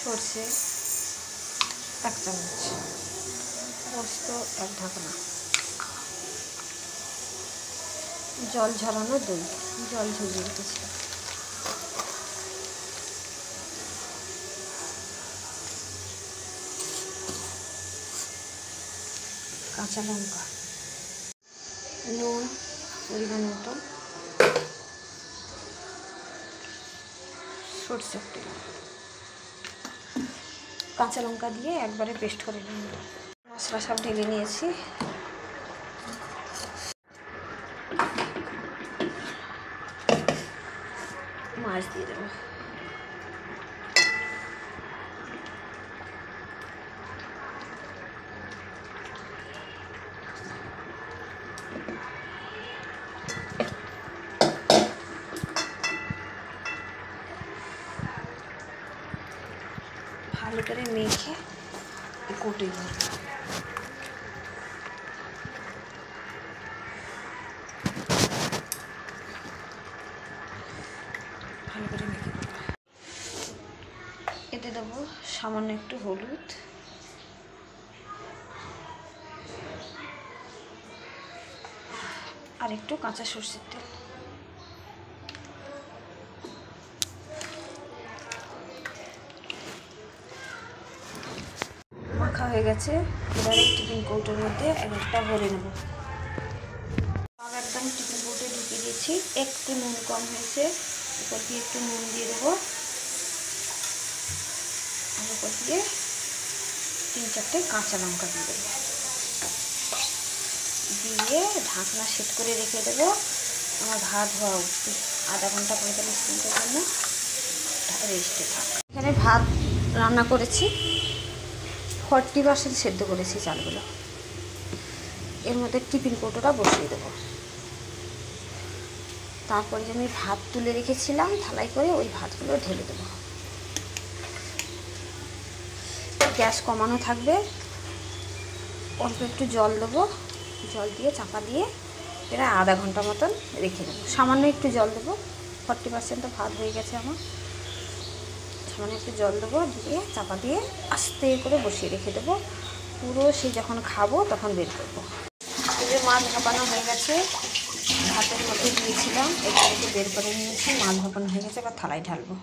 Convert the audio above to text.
সর্ষে 1 চামচ, পোস্ত 1 ঢাকনা, জল ঝরানো দই, জল ঝরিয়ে রেখেছি, কাঁচা লঙ্কা, নুন পরিমাণ মতো, সরষের তেল, কাঁচা লঙ্কা দিয়ে একবারে পেস্ট করে নিন। মশলা সব ঢেলে নিয়েছি। মাছ দিয়ে দেবো। ভালো করে মেখে কোটে দেবো। ভালো করে মেখে দেবো। এতে দেবো সামান্য একটু হলুদ, আর একটু কাঁচা সরষের তেল। মাখা হয়ে গেছে। এবার টিফিন কৌটোর মধ্যে একটা ভরে নেব। সব একদম টিফিন কৌটো ঢুকিয়ে দিয়েছি। একটু নুন কম হয়েছে, উপর দিয়ে একটু নুন দিয়ে দেবো। আর উপর দিয়ে 3-4টে কাঁচা লঙ্কা দিয়ে দেবো। দিয়ে ঢাকনা সেট করে রেখে দেবো। আমার ভাত হওয়া উঠবে, আধা ঘন্টা 45 মিনিটের জন্য রেস্টে থাক। এখানে ভাত রান্না করেছি, 40% সেদ্ধ করেছি চালগুলো। এর মধ্যে টিফিন কৌটোটা বসিয়ে দেবো। তারপরে যে আমি ভাত তুলে রেখেছিলাম থালায় করে, ওই ভাতগুলো ঢেলে দেবো। গ্যাস কমানো থাকবে। অল্প একটু জল দেবো, জল দিয়ে চাপা দিয়ে প্রায় আধা ঘন্টা মতন রেখে দেবো। সামান্য একটু জল দেবো, 40% তো ভাত হয়ে গেছে আমার। সামান্য একটু জল দেবো, দিয়ে চাপা দিয়ে আস্তে করে বসিয়ে রেখে দেবো। পুরো সে যখন খাবো তখন বের করবো। এই যে মাছ ভাপানো হয়ে গেছে, ভাতের মধ্যে দিয়েছিলাম, এটাকে বের করে নিয়েছি। মাছ ভাপানো হয়ে গেছে, এবার থালায় ঢালবো।